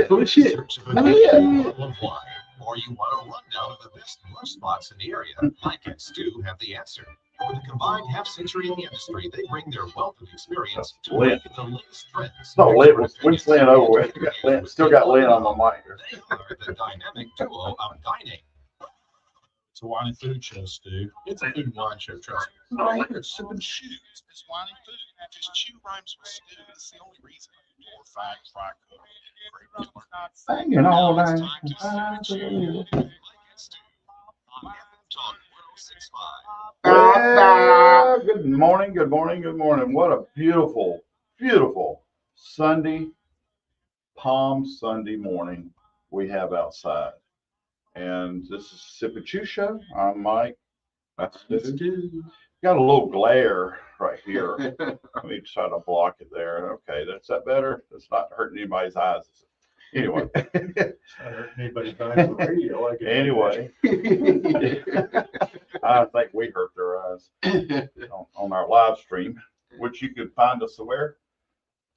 Bullshit. Or you want a rundown of the best lunch spots in the area, Mike and Stu have the answer. With a combined half-century in the industry, they bring their wealth of experience to Lynn. the latest trends. No, Lynn. When's Lynn over with? Still got Lynn on my mic. They are the dynamic duo of dining. It's a wine and food show, Stu. It's a food and wine show, trust me. No, It's sipping shoes. It's wine and food. Just chew rhymes with Stu. That's the only reason. Or fag, fry cook. Great killer. Singing all night. Mike and Stu on FM Talk 106.5. Yeah, good morning, good morning, good morning. What a beautiful, beautiful Sunday, Palm Sunday morning we have outside. And this is Sip and Chew Show. I'm Mike. That's Stu. Got a little glare right here. Let me try to block it there. Okay, that's that better. It's not hurting anybody's eyes. Anyway. Anyway. I think we hurt their eyes on our live stream, which you can find us where?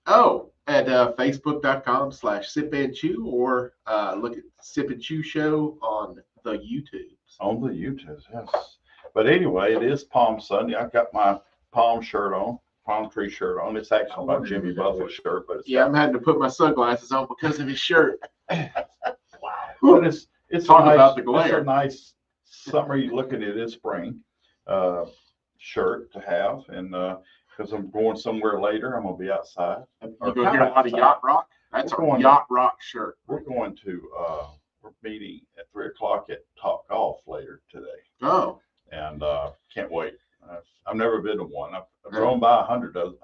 Oh, at facebook.com/sipandchew or look at Sip and Chew Show on the YouTube. On the YouTube, yes. But anyway, it is Palm Sunday. I've got my palm shirt on, palm tree shirt on. It's actually my Jimmy Buffett shirt, but it's I'm having to put my sunglasses on because of his shirt. But it's Talk nice, about the glare. It's a nice summery looking at it spring shirt to have, and because I'm going somewhere later, I'm gonna be outside. You go hear a lot of yacht rock. That's We're a going yacht rock shirt. We're going to we're meeting at 3:00 at Top Golf later today, Oh, and can't wait. I've never been to one. I've grown by hundreds of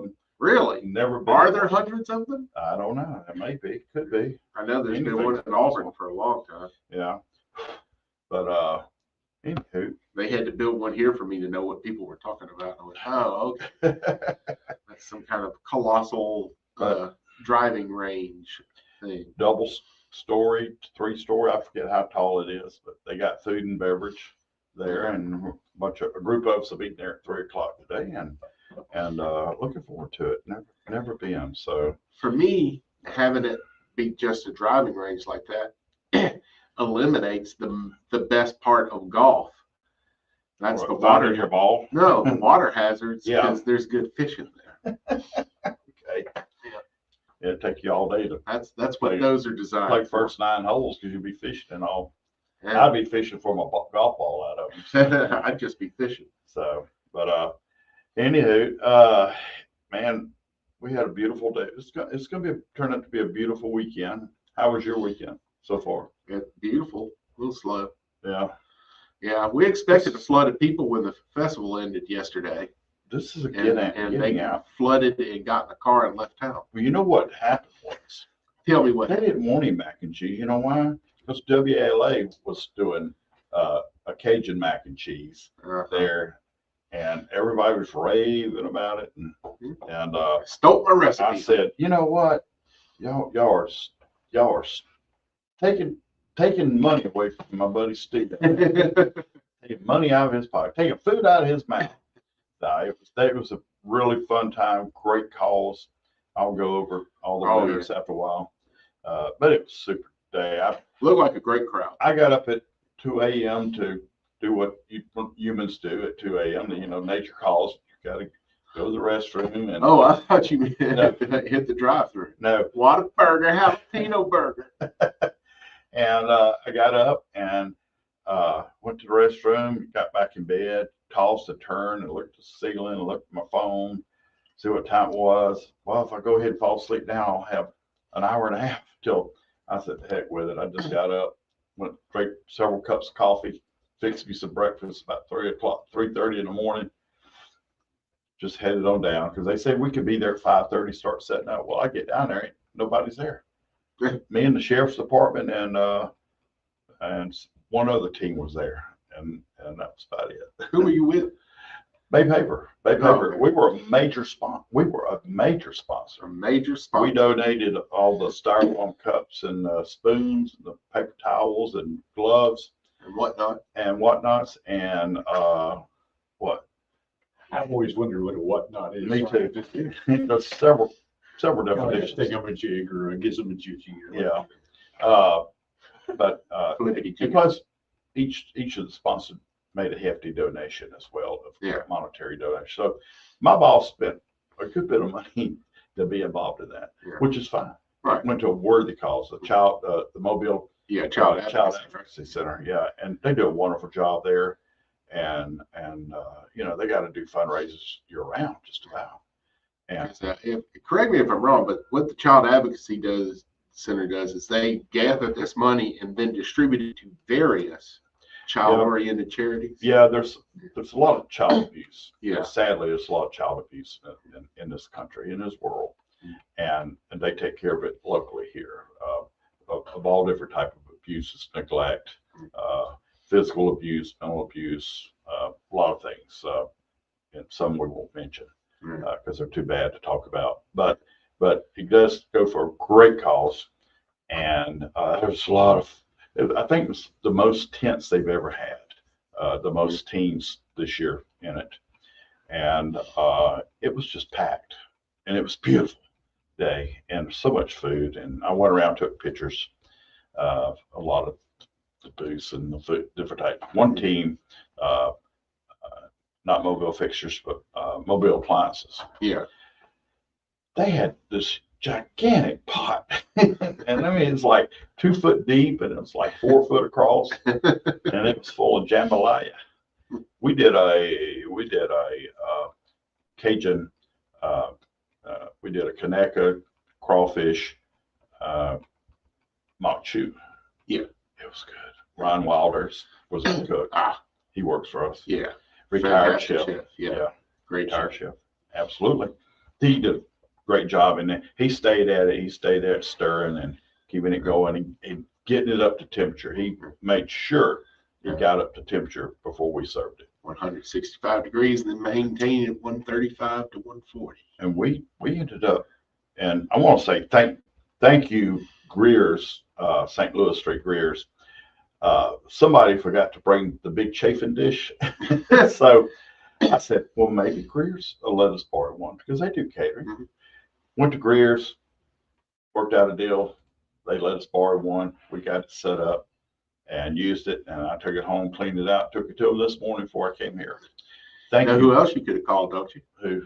them. really? Never been. Are to there one. hundreds of them? I don't know. It may be. Could be. I know there's Anything been one is in Auburn possible. for a long time. Yeah. But anywho. They had to build one here for me to know what people were talking about. I went, oh, okay. That's some kind of colossal driving range thing. Double story, 3-story. I forget how tall it is, but they got food and beverage there, and a group of us will be there at 3:00 today, and looking forward to it. Never been. So For me, having it be just a driving range like that eliminates the best part of golf. That's the finding water. your ball. No, the water hazards, Yeah. because there's good fishing there. Okay. It'd take you all day to That's what those are designed play for. first 9 holes because you'll be fishing and all. Yeah. I'd be fishing for my golf ball out of them. I'd just be fishing. So, but anywho, man, we had a beautiful day. It's gonna turn out to be a beautiful weekend. How was your weekend so far? It's beautiful, a little slow. Yeah, Yeah, we expected a flood of people when the festival ended yesterday, this is a and getting they out. flooded and got in the car and left town. Well, you know what happened was Tell me what. they didn't want him mac and cheese. You know why? Because WLA was doing a Cajun mac and cheese there, and everybody was raving about it, and Stole my recipe. I said, you know what, y'all are taking money away from my buddy Steve, taking money out of his pocket, taking food out of his mouth. It was a really fun time, great calls. I'll go over all the minutes after a while, but it was a super day. Looked like a great crowd. I got up at 2 a.m. to do what humans do at 2 a.m. You know, nature calls. You got to go to the restroom. And I thought you hit the drive-through. no, Whataburger, jalapeno burger. and I got up and went to the restroom, got back in bed, tossed a turn, and looked at the ceiling, and looked at my phone, see what time it was. Well, if I go ahead and fall asleep now, I'll have an hour and a half till. I said, the heck with it. I just got up, went drank several cups of coffee, fixed me some breakfast about 3:30 in the morning. Just headed on down because they said we could be there at 5:30, start setting up. Well, I get down there, ain't nobody's there. Me and the sheriff's department and one other team was there, and that was about it. Who were you with? Bay Paper. Okay. We were a major sponsor. A major sponsor. We donated all the styrofoam cups and spoons, the paper towels and gloves and whatnot. And whatnots and what? I've always wondered what a whatnot is. Me too. There's several several Oh, yeah, definitions. take them a jig or get them a juicy. Yeah. But Flippity and plus, each of the sponsors made a hefty donation as well, of Yeah. monetary donation. So my boss spent a good bit of money to be involved in that, Yeah. which is fine. Right. Went to a worthy cause, the Mobile Yeah, child Child advocacy. Advocacy Center. Yeah, and they do a wonderful job there, and you know, they got to do fundraisers year round, just about. And Correct me if I'm wrong, but what the Child Advocacy Center does is they gather this money and then distribute it to various child-oriented charities. yeah, there's a lot of child abuse. Yeah. Sadly, there's a lot of child abuse in this country, in this world, and they take care of it locally here, of all different type of abuses, neglect, physical abuse, mental abuse, a lot of things, and some we won't mention because they're too bad to talk about. But it does go for a great cause, and there's a lot of. I think it was the most tents they've ever had, the most teams this year in it, and it was just packed, and it was a beautiful day, and so much food. And I went around, took pictures of a lot of the booths and the food, different types. One team, not mobile fixtures, but mobile appliances. Yeah. They had this gigantic pot, and I mean it's like 2 foot deep, and it was like 4 foot across, and it was full of jambalaya. We did a Cajun, we did a Conecuh crawfish mock chew. Yeah. It was good. Ron Wilders was the cook. He works for us. Yeah. Retired Fantastic chef. Yeah. Great Retired chef. chef. Absolutely. He did a great job in there. He stayed at it. He stayed there stirring and keeping it going and getting it up to temperature. He made sure it got up to temperature before we served it. 165 degrees and then maintain it 135 to 140. And we ended up, and I want to say thank you, Greer's, St. Louis Street Greer's. Somebody forgot to bring the big chafing dish. So I said, well, maybe Greer's will let us borrow one because they do catering. Mhm. Went to Greer's, worked out a deal. They let us borrow one. We got it set up and used it. And I took it home, cleaned it out, took it to them this morning before I came here. Thank Know you. who else you could have called, don't you? Who?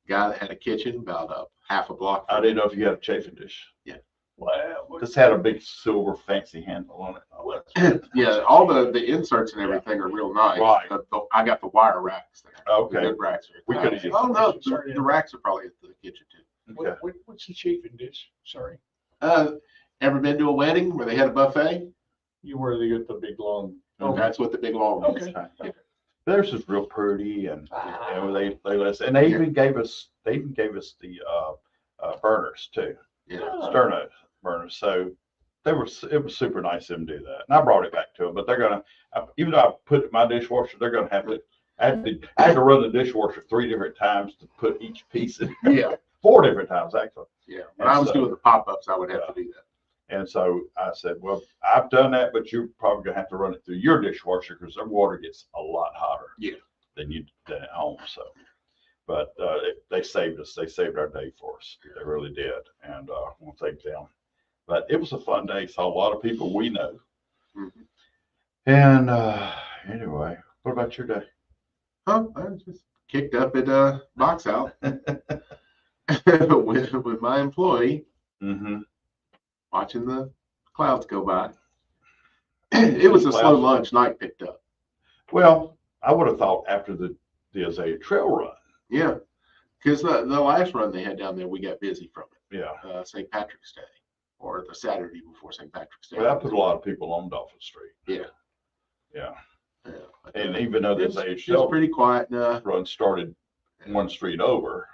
Guy that had a kitchen about a half a block. I didn't know if you had a chafing dish. Yeah. Wow. This had a big silver fancy handle on it. Oh, that's Yeah, all the inserts and everything are real nice. Right. I got the wire racks there. The okay. good racks are. We could've used Oh no, Sorry. the racks are probably at the kitchen too. Okay. What's the chafing dish? Sorry. Ever been to a wedding where they had a buffet? You where they get the big long. That's what the big long one is. Okay. Theirs is real pretty, and Ah. they let us, and they even gave us the burners too, Yeah. sterno burners. So it was super nice of them to do that, and I brought it back to them. But they're gonna, even though I put it in my dishwasher, they're gonna have to. I had to run the dishwasher 3 different times to put each piece in. Yeah. 4 different times actually. Yeah. When I was doing the pop-ups, I would have to do that. And so I said, well, I've done that, but you're probably gonna have to run it through your dishwasher because their water gets a lot hotter. Yeah. Than at home. So, but they saved us. They saved our day for us. They really did. And I want to thank them. But it was a fun day. Saw a lot of people we know. Mhm. And anyway, what about your day? Huh? I was just kicked up at Box Out with my employee, Mm-hmm. watching the clouds go by. It was a slow lunch. Night picked up. Well, I would have thought after the Azalea Trail run. Yeah, because the last run they had down there, we got busy from it. Yeah. St. Patrick's Day, or the Saturday before St. Patrick's Day. Well, that put a lot of people on Dolphin Street. Yeah. Yeah. Yeah. And even though the It's Azalea it's Trail pretty quiet. run started one street over.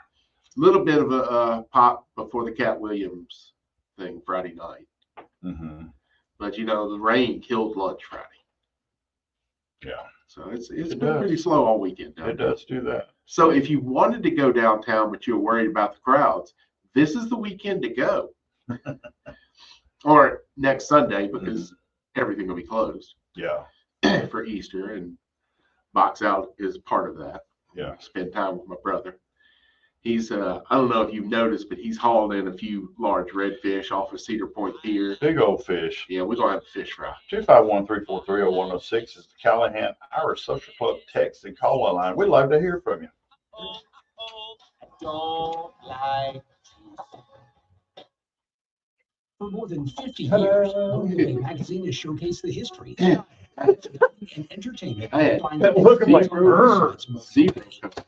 Little bit of a pop before the Cat Williams thing Friday night, Mm-hmm. but the rain killed lunch Friday, Yeah. so it's It been does. pretty slow all weekend. It does do that. So if you wanted to go downtown but you're worried about the crowds, this is the weekend to go, or next Sunday because everything will be closed Yeah. for Easter, and Box Out is part of that. Yeah. Spend time with my brother. He's I don't know if you've noticed, but he's hauled in a few large redfish off of Cedar Point Pier. Big old fish. Yeah, we're gonna have a fish fry. 251-343-0106 is the Callahan Irish Social Club text and call line. We'd love to hear from you. Don't like For more than 50 years, Movie Magazine has showcased the history and entertainment. Hey, that looking like Zebra.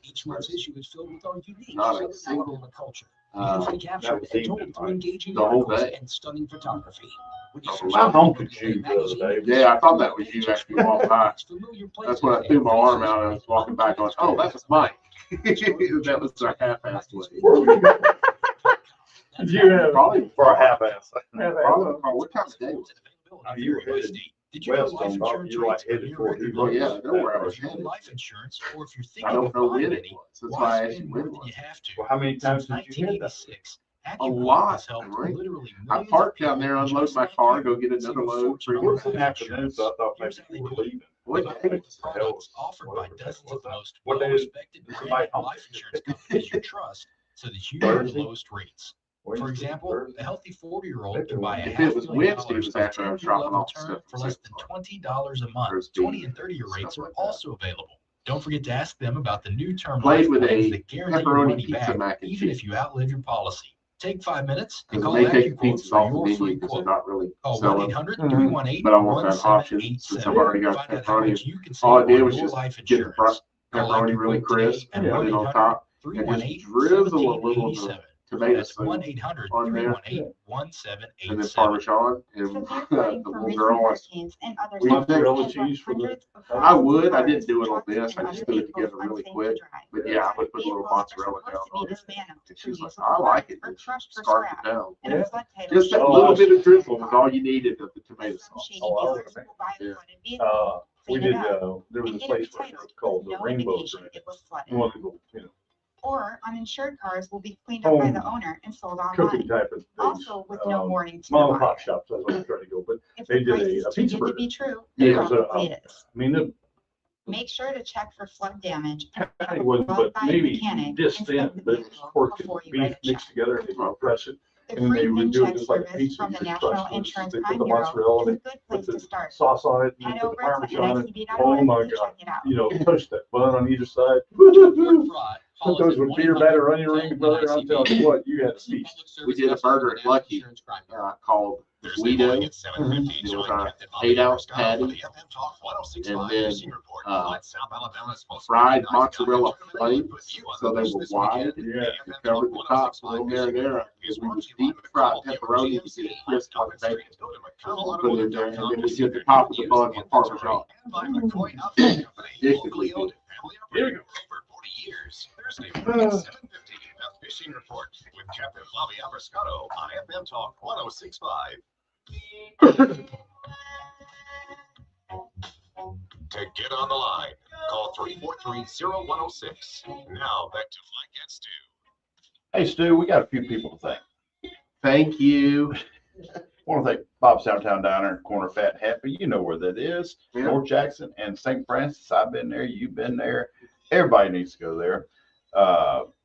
Each month's issue is filled with our unique Not a Alabama culture, Uh, beautifully captured was and evening, told through right? engaging The whole articles day. and stunning photography. When you Oh, search I for haunted Movie you the other Magazine, day. Yeah, I thought that was you actually walking by. it's familiar That's places when I threw my and arm out and I was faces walking back on. Oh, that was Mike. That was our half-assed way. You have Probably For a half-ass. Probably what time of day was it? You were headed Did you know west life on Bob, insurance you were like rates are headed near toward record Houston. Oh, yeah, I know where I was If you own headed. life insurance, or if you're I thinking don't of know buying when it any, was. That's why why I asked you spend when more it than was. you have to? Well, how many times Since did you hit that? 1986, A AccuRate lot, has helped right? literally I millions parked of down there, people in unload just my about car, you. go get Save another a load. fortune on It was in life the afternoon, so I thought maybe Here's how they you were do it. leaving. What With day? hundreds of products offered by dozens of the most What day is- well-respected is branded somebody home? life insurance companies you trust, so that you get the Thursday? lowest rates. For Wednesday, example, Thursday? a healthy 40-year-old Maybe can buy a Wednesday. If it was $500,000 Wednesday, it was of after I was dropping entry-level off term stuff for from less St. than Paul. $20 a month. There's 20 beef, and 30-year stuff rates are like that. also available. Don't forget to ask them about the new term Played life with plans a that guarantee your pepperoni money pizza back, mac and even cheese. if you outlive your policy. Take 5 minutes and Because call they take the AccuQuote pizzas for off the your menu free because they're quote. not really Call selling. 1-800-318-1787. But I want that option since I've already got Find out how pepperoni. much you can All I save did on was your just life get the insurance. Call pepperoni really AccuQuote today crisp at and put it on top and just drizzle a little of the 1-800-318-1787. tomato That's soup on there and then 1-800-318-1787. Parmesan and Severe the flooding from little recent girl wants. hurricanes and other We storms mozzarella has cheese left for the- hundreds of I thousands would. of I didn't cars, do it on trucks, this. and I just other threw it vehicles together really unsafe to quick. drive. But yeah, I would put a little Vehicles are mozzarella supposed down to be on it. dismantled And to she's like, use I like it. or And she crushed for scarfed scrap. it down. And a flood title Just that sheet little was bit of used. drizzle was all you needed of the tomato Some sauce. shady Oh, I dealers was- will buy a yeah. flooded vehicle, We clean did, it up, there was a and get place it right there retitled called with the no Rainbow indication Drink. it was flooded. One of the, you know, Or uninsured cars will be cleaned up by the owner and sold cooking online. type of things. Also with no warning to the Mom and pop buyer. shops, that's what I'm trying to go, but If they the did price a is too pizza good to burger. be true, Yeah, then it was a, probably it is. I mean, the Make sure to check for flood damage and have patty a wasn't, but qualified maybe mechanic this thin, inspect the but it was vehicle pork and before you beef write a check. mixed together and they would press it. The And then free they would VIN do it check just like a service pizza. from the They National crushed it, Insurance they put Crime the Bureau mozzarella is in a it, good put place to the start. sauce on it, and Head put the over to parmesan in it. NICB.org Oh my to check God. it out. You know, toast that bun on either side. Report fraud. Call Put us those at with beer batter on your 1-800-TEL ring, brother. I'm telling you what, you had a feast. We did a burger at Lucky called Thursday Guido. morning at 7:50, It was join a Captain Bobby 8-ounce Abrascato patty. for the FM Talk 106.5 And then, Fishing Report. Find South Alabama's most fried recognized mozzarella guide to tournament flakes, with you on so the they list were this wide. weekend. Yeah, The And FM covered Talk the top with a 106.5 little Fishing marinara. Report And is we brought was to you deep by fried McCall pepperoni. You GMC. get it just Top like and Street. bacon. Go to McConnell Put it in there, and Automotive.com then to we see get the their top of new the bun used with inventory. Parmesan. And by McCoy Outfitting Company, Addictively locally good. owned and family Here we operated for over 40 years. Thursday morning at 7:50, the Fishing Report with Captain Bobby Abrascato on FM Talk 106.5. To get on the line, call 343-0106. Now back to Mike and Stu. Hey, Stu, we got a few people to thank. Thank you. Want to thank Bob's Downtown Diner, Corner Fat and Happy. You know where that is. Yeah. North Jackson and St. Francis. I've been there. You've been there. Everybody needs to go there.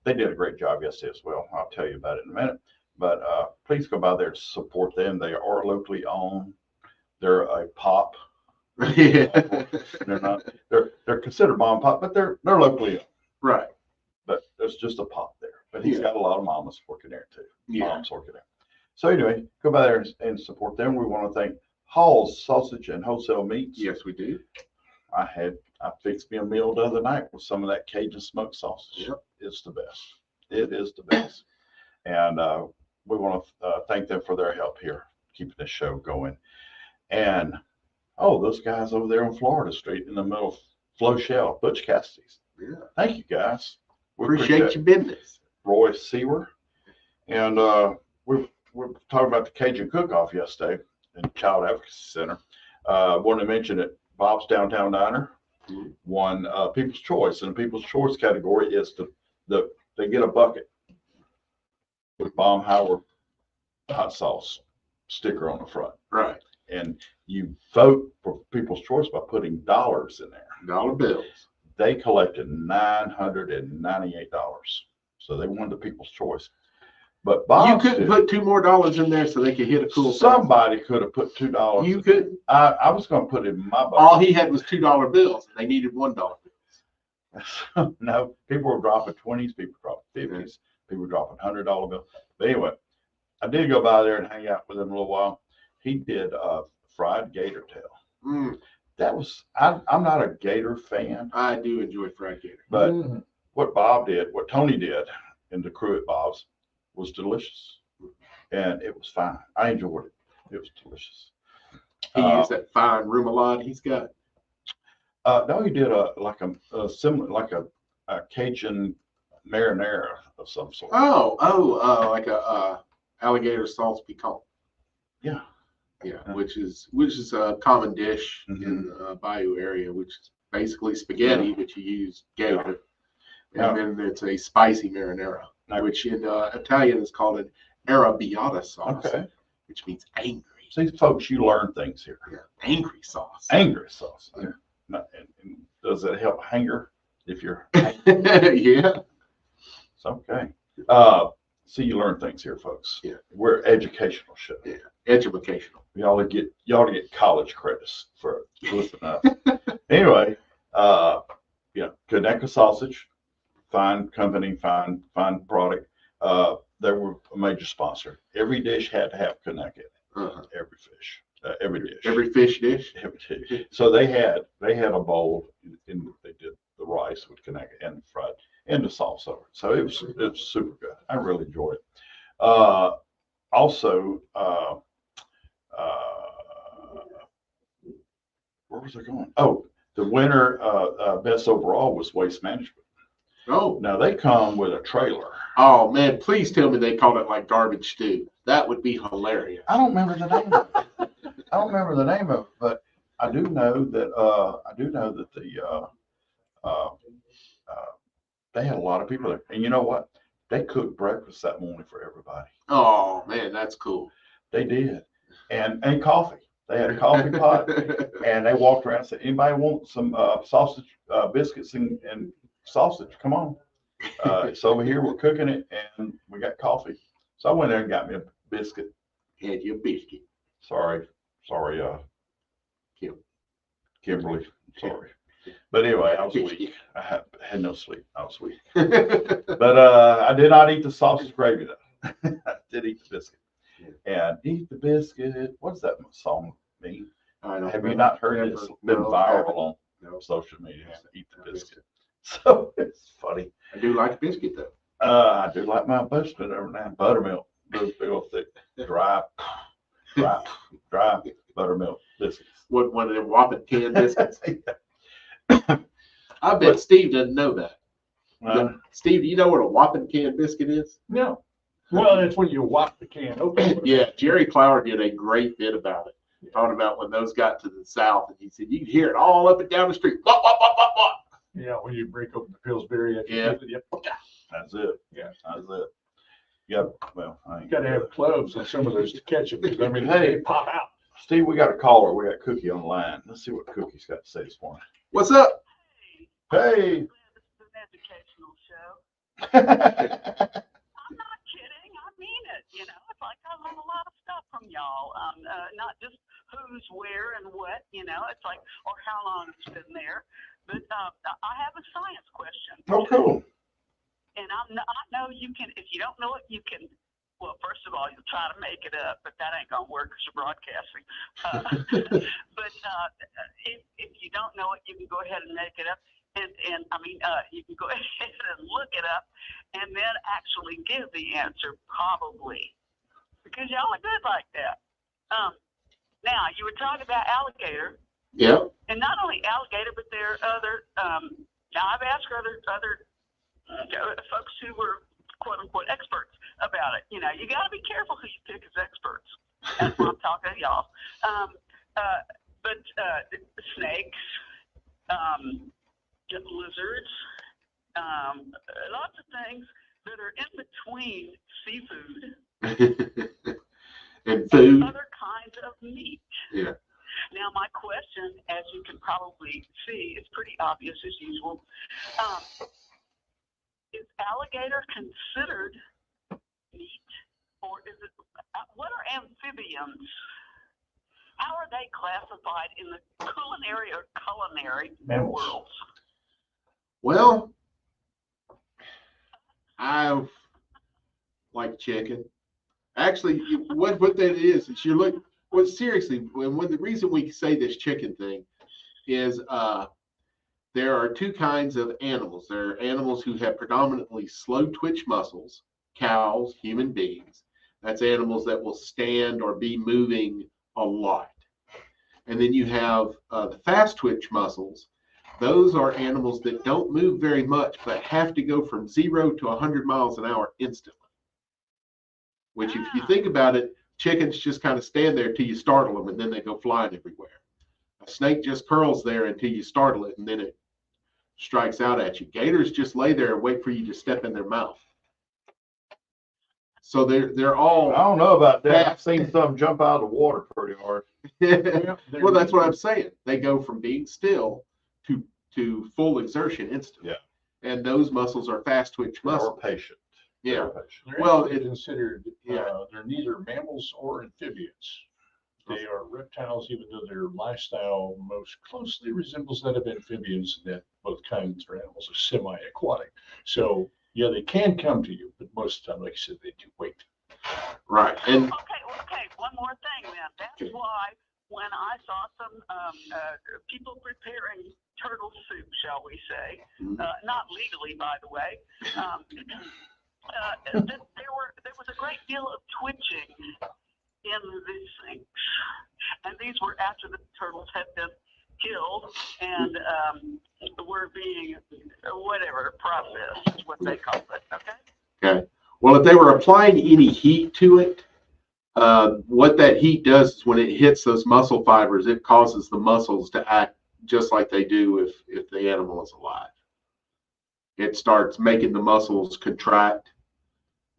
They did a great job yesterday as well. I'll tell you about it in a minute. But please go by there to support them. They are locally owned. They're a pop. Yeah. They're not. They're considered mom and pop, but they're locally owned. Right. But there's just a pop there. But he's Yeah. got a lot of mamas working there too. Yeah. Moms working there. So anyway, go by there and support them. We want to thank Hall's Sausage and Wholesale Meats. Yes, we do. I fixed me a meal the other night with some of that Cajun smoked sausage. Yep. It's the best. It is the best. And we want to thank them for their help here, keeping the show going. And those guys over there on Florida Street in the middle of Flo Shell, Butch Cassidy's. Yeah. Thank you guys. We Appreciate your business. Roy Seaver. And we were talking about the Cajun cook-off yesterday in Child Advocacy Center. Wanted to mention that Bob's Downtown Diner won People's Choice. And the People's Choice category is they get a bucket with Baumhauer hot sauce sticker on the front. Right. And you vote for People's Choice by putting dollars in there. Dollar bills. They collected $998. So they wanted the people's choice. But You Bob's couldn't did. put $2 more in there so they could hit a cool. Somebody could have put $2. You couldn't. I was going to put it in my bucket. All he had was $2 bills, and they needed $1 bills. No, people were dropping 20s, people were dropping 50s, people were dropping $100 bills. But anyway, I did go by there and hang out with him a little while. He did fried gator tail. Mm, That was, I'm not a gator fan, I do enjoy fried gator. but Mhm. what Bob did, what Tony did, and the crew at Bob's was delicious. And it was fine. I enjoyed it. It was delicious. He used that fine remoulade he's got. No, he did a similar, like a Cajun marinara of some sort. Like a alligator sauce piquant. Yeah. Yeah, Yeah. which is a common dish Mhm. in the Bayou area, which is basically spaghetti, but you use gator. Yeah. And then it's a spicy marinara, Okay. which in Italian is called an arrabbiata sauce, Okay. which means angry. See, folks, you learn things here. Yeah, angry sauce. Angry sauce. Yeah. And does it help hanger if you're Yeah. It's okay. See, you learn things here, folks. Yeah. We're educational show. Yeah. Educational. You ought to get college credits for listening up. Anyway, Conecuh Sausage, fine company, fine product. They were a major sponsor. Every dish had to have Conecuh in it. Uh-huh. Every fish, every dish. Every fish dish. Every dish. So they had a bowl, and they did the rice with Conecuh and fried and the sauce over it. So it was super good. I really enjoyed it. Also, where was I going? Oh, the winner best overall was Waste Management. Oh. Now they come with a trailer. Oh man, please tell me they called it like garbage stew. That would be hilarious. I don't remember the name of it. But I do know that they had a lot of people there. And you know what? They cooked breakfast that morning for everybody. Oh man, that's cool. They did. And coffee. They had a coffee pot, and they walked around and said, anybody want some sausage, biscuits and sausage? Come on. It's over here. We're cooking it, and we got coffee. So I went there and got me a biscuit. Had your biscuit. Sorry, Kim. Kimberly. Sorry. But anyway, I was weak. I had no sleep. I was weak. Yeah. But I did not eat the sausage gravy though. I did eat the biscuit. And eat the biscuit. What does that song mean? Have you not heard it? It's been viral on social media. Eat the biscuit. So it's funny. I do like biscuit though. I do like my biscuit every now and then. Buttermilk. Those big old thick, dry buttermilk biscuits. What, one of them whopping can biscuits? I bet Steve doesn't know that. Steve, do you know what a whopping can biscuit is? No. Well, that's when you whop the can open. Yeah, Jerry Clower did a great bit about it. Talking about when those got to the South, and he said you could hear it all up and down the street. Whop, whop, whop, whop, whop. Yeah, when you break open the Pillsbury. Yeah. That's it. Yeah. That's it. Yeah. Well, I ain't You gotta have gloves on some of those to catch them, because I mean, Hey. they pop out. Steve, we got a caller. We got Cookie on the line. Let's see what Cookie's got to say this morning. What's up? Hey. Educational show. That's I'm not kidding. I mean it. You know, it's like I learn a lot of stuff from y'all. Not just who's where and what. You know, it's like or how long it's been there. But I have a science question. oh, cool. And I know you can. If you don't know it, you can. Well, first of all, you'll try to make it up, but that ain't gonna work because you're broadcasting. But if you don't know it, you can go ahead and make it up. And I mean, you can go ahead and look it up, and then actually give the answer probably, because y'all are good like that. Now you were talking about alligator, Yeah. and not only alligator, but there are other. Now I've asked other folks who were quote unquote experts about it. You know, you got to be careful who you pick as experts. That's why I'm talking to y'all. But snakes, lizards, lots of things that are in between seafood And food. and other kinds of meat. Yeah. Now, my question, as you can probably see, is pretty obvious as usual. is alligator considered meat, or is it? What are amphibians? How are they classified in the culinary Mammals. world? Well, I like chicken. Actually, what that is you look. Well, seriously, when the reason we say this chicken thing is there are two kinds of animals. There are animals who have predominantly slow twitch muscles, cows, human beings. That's animals that will stand or be moving a lot. And then you have the fast twitch muscles. Those are animals that don't move very much, but have to go from 0 to 100 miles an hour instantly. Which, if you think about it, chickens just kind of stand there till you startle them, and then they go flying everywhere. A snake just curls there until you startle it, and then it strikes out at you. Gators just lay there and wait for you to step in their mouth. So they're all. I don't know about that. I've seen some jump out of the water pretty hard. Well, that's what I'm saying. They go from being still to full exertion instantly. Yeah. And those muscles are fast twitch More muscles. patient. Yeah. More patient. They're Well, actually considered, yeah. they're neither mammals or amphibians. They are reptiles, even though their lifestyle most closely resembles that of amphibians, and that both kinds are animals are semi-aquatic. So, yeah, they can come to you, but most of the time, like I said, they do wait. Right. And Okay, one more thing then. That's why when I saw some people preparing turtle soup, shall we say, not legally, by the way, there was a great deal of twitching in these things. And these were after the turtles had been killed and were being, whatever, processed is what they call it, okay? well, if they were applying any heat to it, what that heat does is when it hits those muscle fibers, it causes the muscles to act just like they do if the animal is alive. It starts making the muscles contract.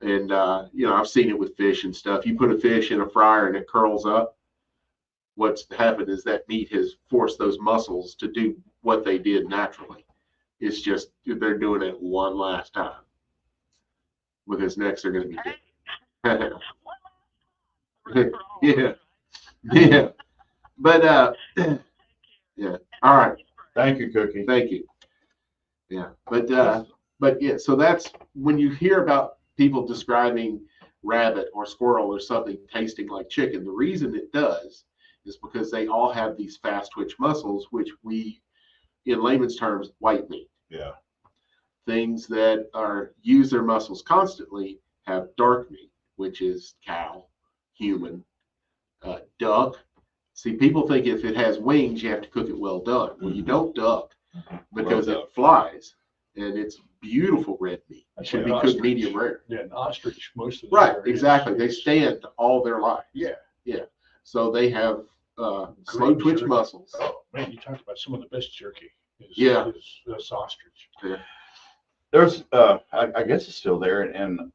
And, I've seen it with fish and stuff. You put a fish in a fryer and it curls up. What's happened is that meat has forced those muscles to do what they did naturally. It's just they're doing it one last time. Because next they're going to be dead. Yeah. Yeah. But, yeah. All right. Thank you, Cookie. Thank you. Yeah. But yeah, so that's when you hear about people describing rabbit or squirrel or something tasting like chicken, the reason it does is because they all have these fast twitch muscles, which we, in layman's terms, white meat. Yeah. Things that use their muscles constantly have dark meat, which is cow, human, duck. See, people think if it has wings, you have to cook it well done. Well, you don't duck because it flies, and it's beautiful red meat. It should be cooked medium rare. Yeah, an ostrich, most of them. Right, exactly. They stand all their life. Yeah. Yeah. So they have slow Great twitch jerky. muscles. Oh, man, you talked about some of the best jerky. Is ostrich. Yeah. There's, I guess it's still there in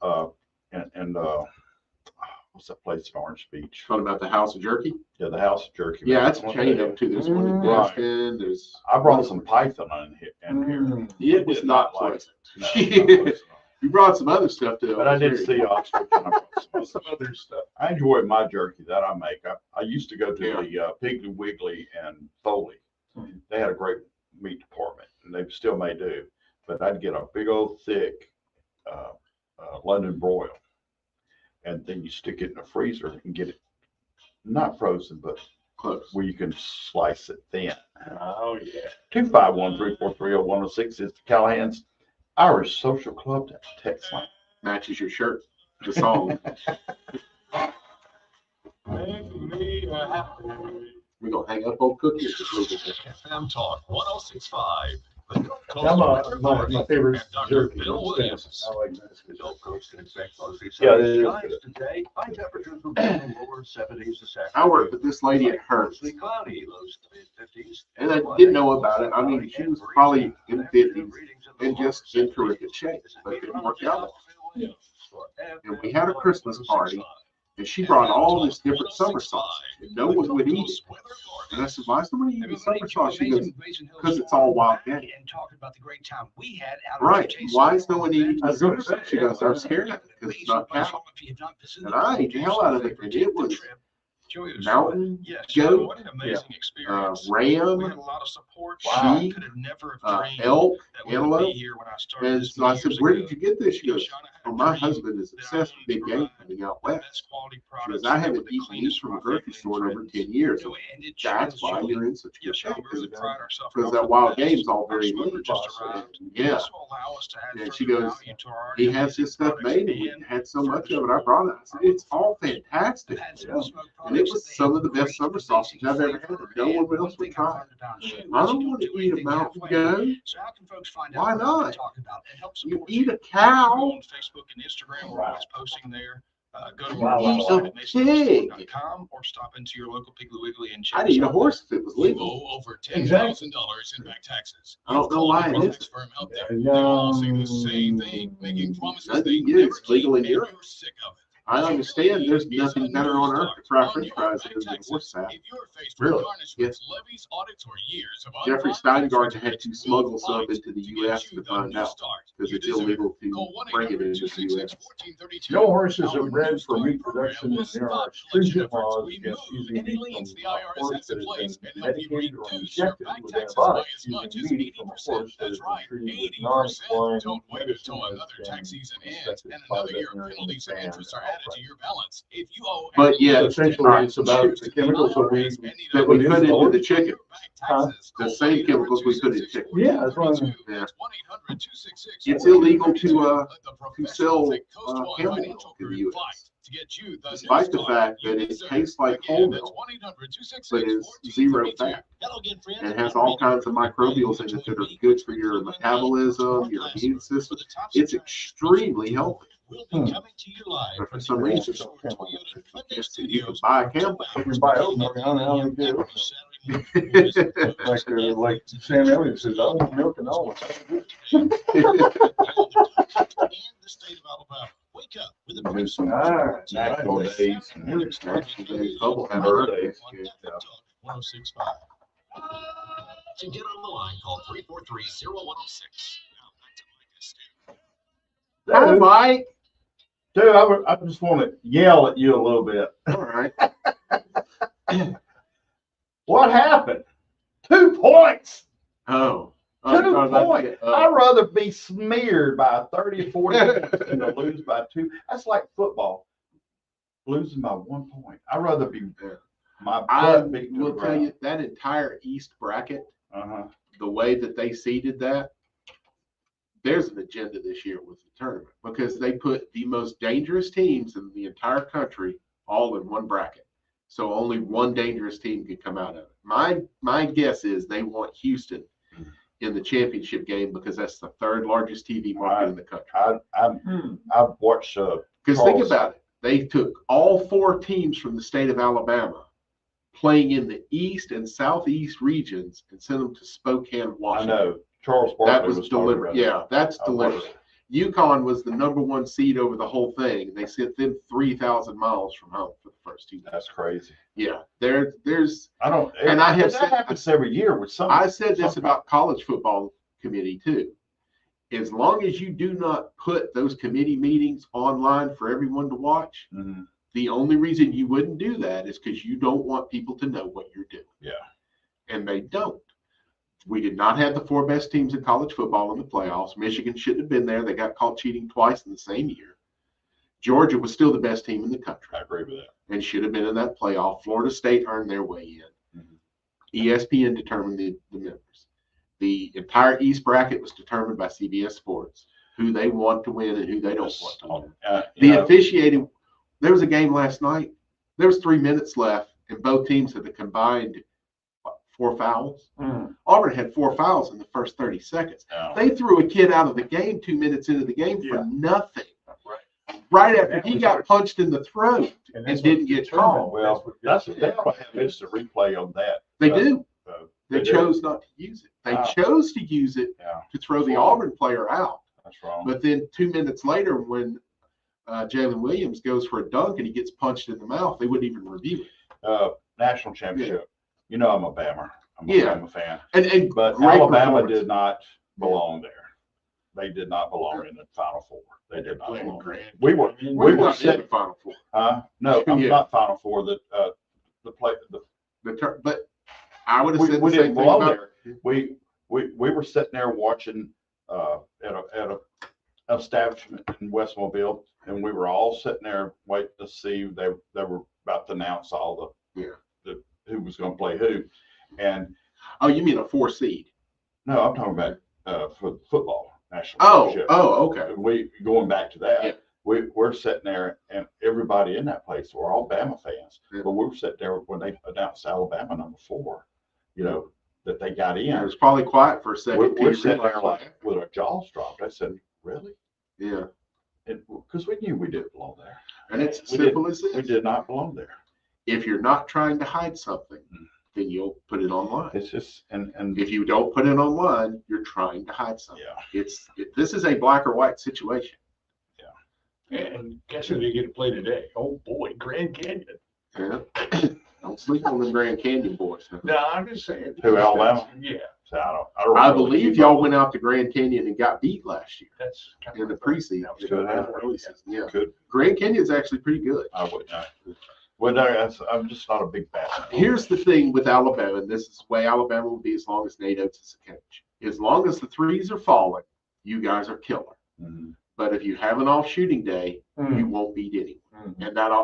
what's that place in Orange Beach? Talking about the House of Jerky? Yeah, the House of Jerky. Yeah, that's a chain of two. There's one in Right. Destin. There's. I brought some python in here. It was Did not like pleasant. it. No, not pleasant. You brought some other stuff to it. But I did see ostrich. And I brought Some other stuff. I enjoy my jerky that I make. I used to go to Yeah. the Piggly Wiggly and Foley. Mhm. They had a great meat department, and they still may do. But I'd get a big old thick London broil, and then you stick it in the freezer and get it not frozen, but Close. where you can slice it thin. Oh, yeah. 251-343-0106 is the Callahan's Irish Social Club text line. Matches your shirt. The song. We're going to hang up on cookies. FM Talk 1065. The Gulf Coast I'm Weather my Authority favorite and Dr. jerky. Bill Williams. I like that. Gulf Coast can expect mostly Yeah, sunny it is skies good. today. High temperatures will be in the lower 70s this afternoon. I worked with this lady at Hertz, Mostly cloudy, lows to mid-50s. and I didn't know about it. I mean, she was probably in the 50s and just in terrific shape, but it didn't work out. Yeah. And we had a Christmas party, And she brought all this different summer sauce, and no one would eat it. And I said, why is nobody eating summer sauce? She goes, because it's all wild game. And talking about the great time we had out Right. Why is no one eating the summer sauce? She goes, I'm scared of it because it's not cow. And I ate the hell out of it, and it was mountain goat, What an amazing experience. ram, We had a lot of support. Wow. Could have never have dreamed elk, that we would antelope. be here when I started And this so I many said, years where ago. did you get this? She goes, Shauna had well, a my dream husband is that I obsessed with wanted big to game provide coming out the west. best quality She products goes, I with haven't the eaten meat cleanest from a raw grocery family store in over friends. 10 years. And it That's why shows you. you're in such Yeah, good Sean, shape. we really pride ourselves. Because on that the wild best. game's all Our very smoker lean. just arrived. Yeah. This will allow us to add And she further goes, value to our he already has this stuff products made, and we and had so much of it. I brought it. I said, it's all fantastic. And it was some of the best summer sausages I've ever had that no one else would try. I don't want to eat a mountain goat. So how can folks find Why out what we've been not? talking about and help You support eat a We're cow. on Facebook and Instagram. We're always posting there. Go to Wow, our wow, website wow. at masonsport.com or stop into your local Piggly Wiggly and check I'd us eat a out. horse if it was You legal. owe over $10,000 in back taxes. I don't know why it is. Firm out there. They all say the same thing, making promises Nothing they good. never It's legal keep, in Europe. and you're sick of it. I understand there's nothing better on earth to fry french fries than a horse fat. If you're faced Really? with garnishments, levies, audits, or years of Jeffrey unfiled Steingarten tax had to returns, smuggle we'll some fight into the to U.S. get you to the find new out start because you it's deserve. illegal Call to bring it into the 1-800-266-1432. U.S. No horses are Our bred New for Start meat program production, will and there stop are stringent collection efforts. laws We against move using any meat liens from the a IRS horse has that in has place been and help you medicated or reduce your injected back with taxes by antibiotics. as much as Using meat from a 80%. horse that That's has right, been treated with 80%. non-swine Don't wait medicine until has another been tax season ends inspected and by another year of veterinarians penalties and and interest are banned added to your balance. If you owe But yet, essentially, it's about the chemicals that we that we put into the the chicken, the same chemicals we put in chicken. Yeah, that's what I'm. Yeah. It's illegal to sell camel milk in the U.S. Despite the fact that it tastes like whole milk, but is zero fat and has all kinds of microbials in it that are good for your metabolism, your immune system. It's extremely healthy. But for some reason, you can buy a camel. You can buy oat milk, I don't know how they do it. Like Sam Elliott says, I want milk and almonds. National days. Couple have birthdays. To get on the line, call 343-0106. Hi, Mike. Dude, I just want to yell at you a little bit. All right. What happened? 2 points. Oh. 2 points. I'd rather be smeared by 30 or 40 than to lose by 2. That's like football. Losing by 1 point. I'd rather be my I butt beat to the will tell ground. you that entire East bracket, Uh-huh. the way that they seeded that, there's an agenda this year with the tournament because they put the most dangerous teams in the entire country all in one bracket. So only one dangerous team can come out of it. My guess is they want Houston in the championship game because that's the third largest TV market in the country. I've watched Because think about it. They took all 4 teams from the state of Alabama playing in the East and Southeast regions and sent them to Spokane, I Washington. know. Charles Barkley That was talking deliberate. about it. Yeah, that's I deliberate. watched it. UConn was the #1 seed over the whole thing. They sent them 3,000 miles from home for the first 2 days. That's crazy. Yeah, there's. I don't. And I have that said- happens every year with some. I said this some- about college football committee too. As long as you do not put those committee meetings online for everyone to watch, Mhm. the only reason you wouldn't do that is because you don't want people to know what you're doing. Yeah. And they don't. We did not have the 4 best teams in college football in the playoffs. Michigan shouldn't have been there. They got caught cheating twice in the same year. Georgia was still the best team in the country I agree with that. and should have been in that playoff. Florida State earned their way in. Mhm. ESPN determined the members. The entire East bracket was determined by CBS Sports, who they want to win and who they don't want to win. You know, Officiating, there was a game last night. There was 3 minutes left, and both teams had a combined 4 fouls. Auburn had 4 fouls in the first 30 seconds. no. They threw a kid out of the game 2 minutes into the game for Yeah. nothing. Right. Right after he got punched in the throat and that's didn't what get determined. called. Well, they ought to have instant replay on that. They do. They They do. chose not to use it. They Wow. chose to use it Yeah, to throw the That's wrong. Auburn player out. that's wrong. But then 2 minutes later, when Jalen Williams goes for a dunk and he gets punched in the mouth, they wouldn't even review it. National championship. You know, I'm a Bama. I'm a Yeah. Bama fan. And But great Alabama performance. did not belong there. They did not belong in the Final Four. They did not Playing belong. Grand We were Canyon. we We're were not in the set. Final Four. No, I'm Yeah. not Final Four. The But I would have we said the didn't same thing belong about there. We were sitting there watching at a establishment in West Mobile, and we were all sitting there waiting to see they were about to announce all the who was going to play who, and Oh, you mean a 4 seed? no, I'm talking about for football national Oh, championship. okay. We going back to that. Yeah. We're sitting there, and everybody in that place were all Bama fans. Yeah. But we were sitting there when they announced Alabama number 4, you know, that they got in. It was probably quiet for a second. We're till you sitting there realize like with our jaws dropped. I said, "Really?" that. Yeah, Because we knew we didn't belong there. and it's We simple as We this. did not belong there. If you're not trying to hide something, then you'll put it online. It's just and If you don't put it online, you're trying to hide something. yeah, This is a black or white situation. And guess who they get to play today? Oh boy, Grand Canyon. Yeah. Don't sleep on the Grand Canyon boys. No, I'm just saying. Who, Alabama? Yeah, so I don't I really believe keep y'all up. went out to Grand Canyon and got beat last year that's kind in the of preseason. That was good. Early season, yeah. Good. Grand Canyon's actually pretty good. I wouldn't know. Well, no, I'm just not a big fan. Here's the thing with Alabama, and this is the way Alabama will be as long as Nate Oates is a coach. As long as the threes are falling, you guys are killer. Mhm. But if you have an off shooting day, you won't beat anyone.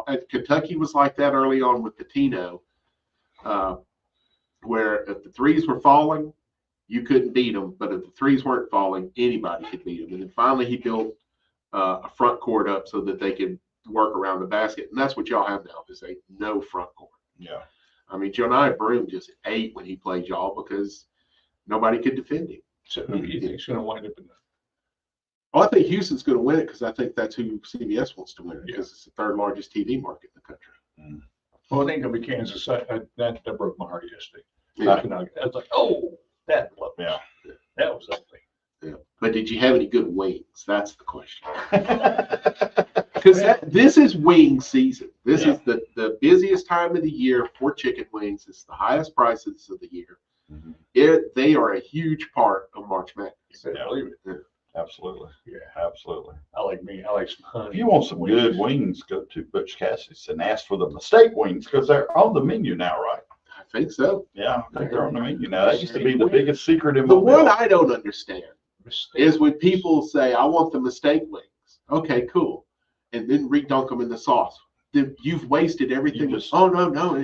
And Kentucky was like that early on with Pitino, where if the threes were falling, you couldn't beat them. But if the threes weren't falling, anybody could beat them. And then finally he built a front court up so that they could work around the basket. And that's what y'all have now, is a no front court. Yeah. I mean, Joniah Broome just ate when he played y'all because nobody could defend him. So who do you think's going to wind up in the? Well, I think Houston's going to win it because I think that's who CBS wants to win it, because it's the third largest TV market in the country. Well, I think it'll be Kansas. That broke my heart yesterday. Yeah. I was like, oh, that Yeah. that was ugly. Yeah. But did you have any good wings? That's the question. Because this is wing season. This is the busiest time of the year for chicken wings. It's the highest prices of the year. Mhm. They are a huge part of March Madness. I believe it. Absolutely. Yeah, Absolutely. I like some honey. If you want some good wings, go to Butch Cassidy's and ask for the mistake wings because they're on the menu now, right? I think so. Yeah, I think they're on the menu now. That used to be the biggest secret in The Mobile. one I don't understand Mistake. is when people say, I want the mistake wings. Okay, cool. And then redunk them in the sauce. Then you've wasted everything. You just- Oh, no. No,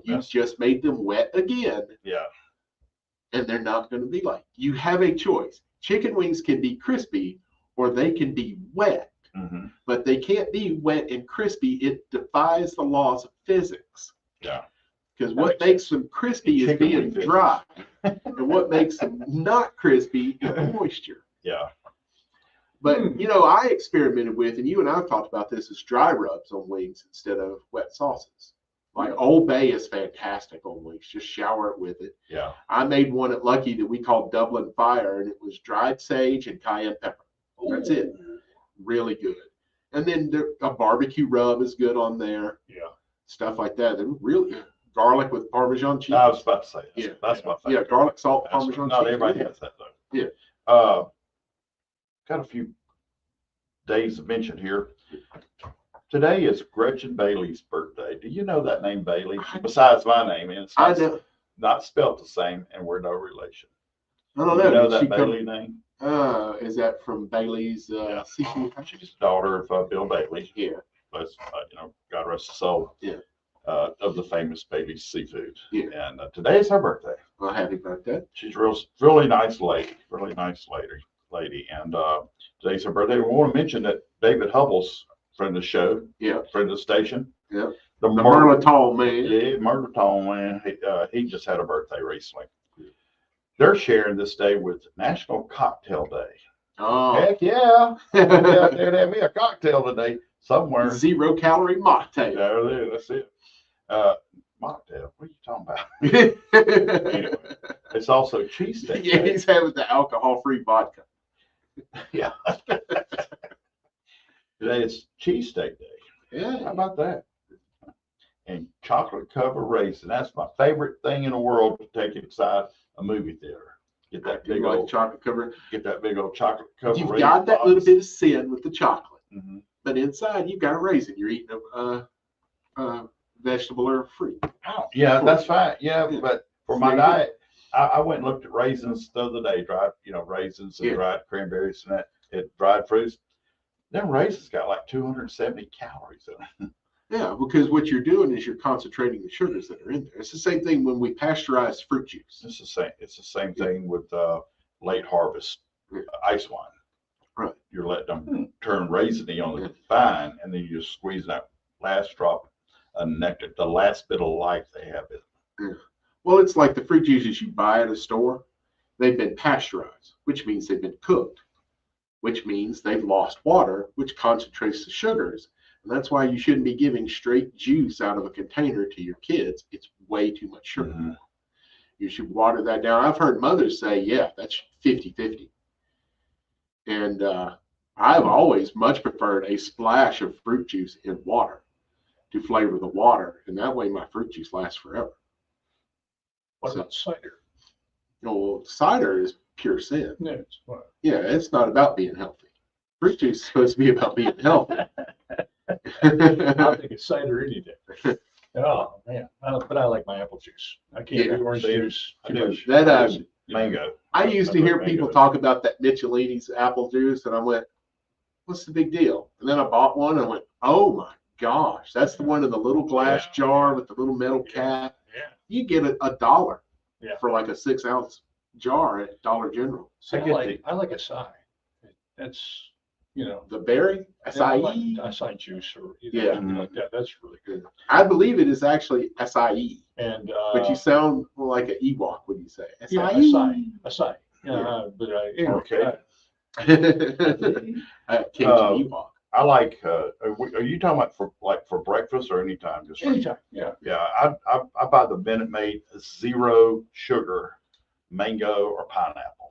You Yes. just made them wet again. yeah, And they're not going to be like, you have a choice. Chicken wings can be crispy or they can be wet, hmm but they can't be wet and crispy. It defies the laws of physics. yeah. Because That what makes makes them crispy is Chicken being wing physics. dry. And what makes them not crispy is moisture. Yeah. But, I experimented with, and you and I have talked about this, is dry rubs on wings instead of wet sauces. Like Old Bay is fantastic on wings. Just shower it with it. Yeah. I made one at Lucky that we called Dublin Fire, and it was dried sage and cayenne pepper. That's it. Really good. And then a barbecue rub is good on there. Yeah. Stuff like that. They're really good. Garlic with Parmesan cheese. I was about to say that. Yeah. That's my Yeah, favorite. garlic, salt, That's- Parmesan Not cheese. everybody has that though. Yeah. Got a few days to mention here. Today is Gretchen Bailey's birthday. Do you know that name Bailey? Besides my name, and it's I not, don't, not spelled the same, and we're no relation. I don't You know. know Did that she come- Bailey name? Is that from Bailey's Yeah. seafood? She's the daughter of Bill Bailey. Yeah. Bless, God rest his soul. Yeah. Of the famous Bailey's Seafood. Yeah. And today is her birthday. Well, happy birthday. She's really nice lady, lady. And today's her birthday. We want to mention that David Hubble's friend of the show, Yeah. friend of the station. Yeah. The The Merlotol man. Yeah, Murdertone man. He just had a birthday recently. They're sharing this day with National Cocktail Day. Oh. Heck yeah. Yeah, they'd have me a cocktail today somewhere. 0 calorie mocktail. There it is. That's it. Mocktail. What are you talking about? Anyway, it's also cheesesteak. Yeah, Day. he's having the alcohol-free vodka. Yeah. Today is cheesesteak day. How Yeah. about that? And chocolate covered raisin. That's my favorite thing in the world to take inside a movie theater. Get I that do big like old chocolate covered. chocolate covered You've raisin. got that box. little bit of sin with the chocolate, Mhm. but inside you've got a raisin. You're eating a vegetable or a fruit. Yeah, that's fine. Yeah, Yeah. but for my Very good. diet, I went and looked at raisins the other day, dried, raisins and Yeah. dried cranberries and dried fruits. Them raisins got like 270 calories in them. Yeah, because what you're doing is you're concentrating the sugars that are in there. It's the same thing when we pasteurize fruit juice. It's the same. It's the same thing with late harvest Yeah. ice wine. Right. You're letting them turn raisiny on Yeah. the vine, and then you just squeeze that last drop of nectar, the last bit of life they have in them. Well, it's like the fruit juices you buy at a store. They've been pasteurized, which means they've been cooked, which means they've lost water, which concentrates the sugars. And that's why you shouldn't be giving straight juice out of a container to your kids. It's way too much sugar. Mhm. You should water that down. I've heard mothers say, yeah, that's 50-50. And I've always much preferred a splash of fruit juice in water to flavor the water. And that way my fruit juice lasts forever. What So- about cider? Well, cider is pure sin. No, it's what? Yeah, it's not about being healthy. Fruit juice is supposed to be about being healthy. I'll take a cider any day. Oh, man. But I like my apple juice. I can't Yeah. do orange See, juice. I Too do. much. That Mango. I used to hear people talk about that Michelini's apple juice, and I went, "What's the big deal?" And then I bought one, and I went, "Oh my gosh, that's the one in the little glass Yeah. jar with the little metal cap. Yeah. You get a $1 Yeah. for like a 6-ounce jar at Dollar General." See, I get I like acai. That's, The berry I acai. like acai juice or Yeah. something like that. That's really good. I believe it is actually acai, And but you sound like an Ewok when you say it. yeah, Acai. acai. But anyway, Okay. Cajun Ewok. I like. Are you talking about for breakfast or anytime? Just anytime. Yeah. Yeah, I buy the Minute Maid 0 sugar mango or pineapple.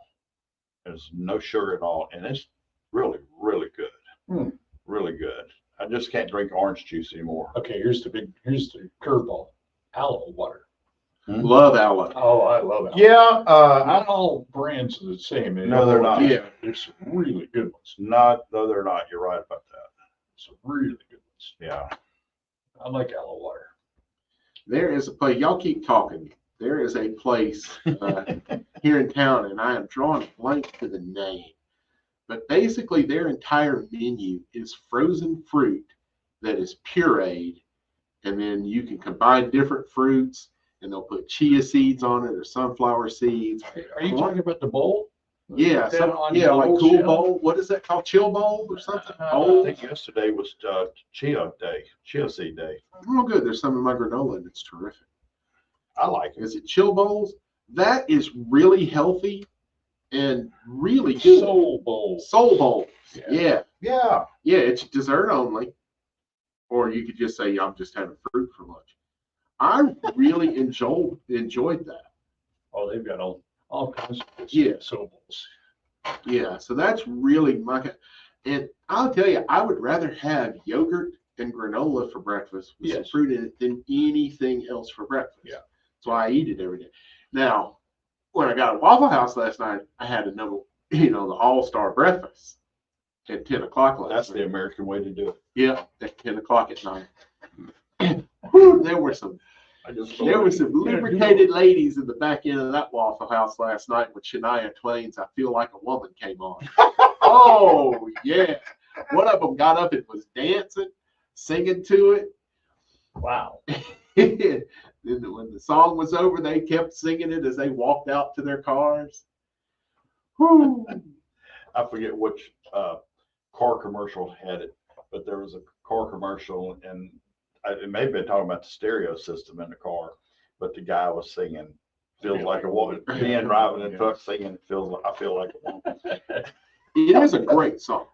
There's no sugar at all, and it's really, really good. Hmm. Really good. I just can't drink orange juice anymore. Okay. Here's the curveball. Aloe water. Love aloe. Oh, I love aloe. Yeah, Not all brands are the same. No, they're not. Yeah. There's some really good ones. no, they're not. You're right about that. Some really good ones. Yeah. I like aloe water. There is a place, y'all keep talking. There is a place here in town, and I am drawing a blank to the name. But basically, their entire menu is frozen fruit that is pureed, and then you can combine different fruits, and they'll put chia seeds on it or sunflower seeds. Are you talking about the bowl? Yeah, That on yeah, like bowl Cool shell? Bowl. What is that called? Chill Bowl or something? I Bowl? think yesterday was chia seed day. Oh, good. There's some in my granola, and it's terrific. I like it. Is it Chill Bowls? That is really healthy and really good. Soul bowl. Soul Bowls. Yeah. Yeah. Yeah. Yeah, it's dessert only. Or you could just say, I'm just having fruit for lunch. I really enjoyed that. Oh, they've got all kinds of good Yeah. soul bowls. Yeah, so that's really my. And I'll tell you, I would rather have yogurt and granola for breakfast with some Yes. fruit in it than anything else for breakfast. Yeah. That's why I eat it every day. Now, when I got at Waffle House last night, I had the all-star breakfast at 10 o'clock last That's night. the American way to do it. Yeah, at 10 o'clock at night. Whew, there were some lubricated ladies in the back end of that Waffle House last night with Shania Twain's "I Feel Like a Woman" came on. Oh, yeah. One of them got up and was dancing, singing to it. Wow. Then when the song was over, they kept singing it as they walked out to their cars. Whew. I forget which car commercial had it, but there was a car commercial, and it may have been talking about the stereo system in the car, but the guy was singing "Feels Like a Woman." Being driving in the truck singing I feel like a woman. It is a great song.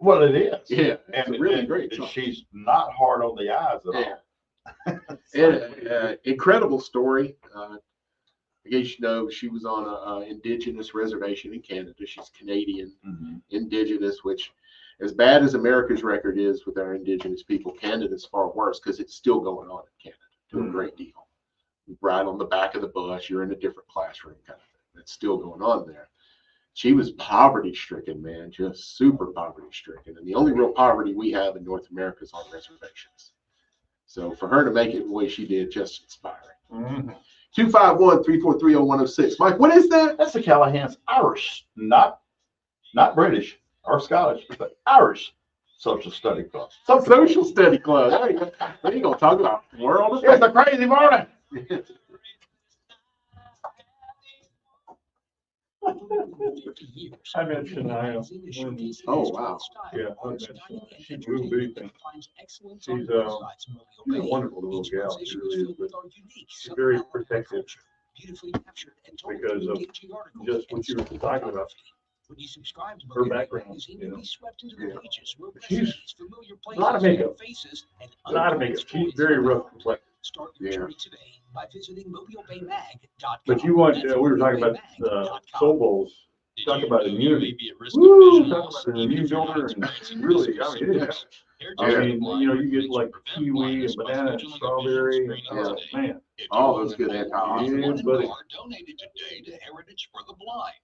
Well, it is. Yeah, it's And a really great song. she's not hard on the eyes at all. Incredible story. I guess you know she was on a indigenous reservation in Canada. She's Canadian Mhm. indigenous, which as bad as America's record is with our indigenous people, Canada's far worse because it's still going on in Canada to a great deal. Right on the back of the bus, you're in a different classroom kind of thing. It's still going on there. She was poverty stricken, man, just super poverty stricken. And the only real poverty we have in North America is on reservations. So for her to make it the way she did, just inspiring. 251-343-0106. Mike, what is that? That's the Callahan's Irish, not British or Scottish, but Irish Social Study Club. Social Study Club. There you go. What are you going to talk about? World of It's a crazy morning. I met Shania. Oh, wow. Yeah, I met Shania. She's real big. She's a wonderful little gal. She really is. But she's very protective because of just what you were talking about. Her background, you know. She's a lot of makeup. A lot of makeup. She's very rough complected. Yeah. But you want, we were talking about Soul Bowls. Talk about immunity. Woo! Talk about an immune builder, and really, I mean, it is. I mean, you know, you get like kiwi and banana and strawberry. Oh, man. All those good antioxidants. Yeah, buddy. Donated today to Heritage for the Blind.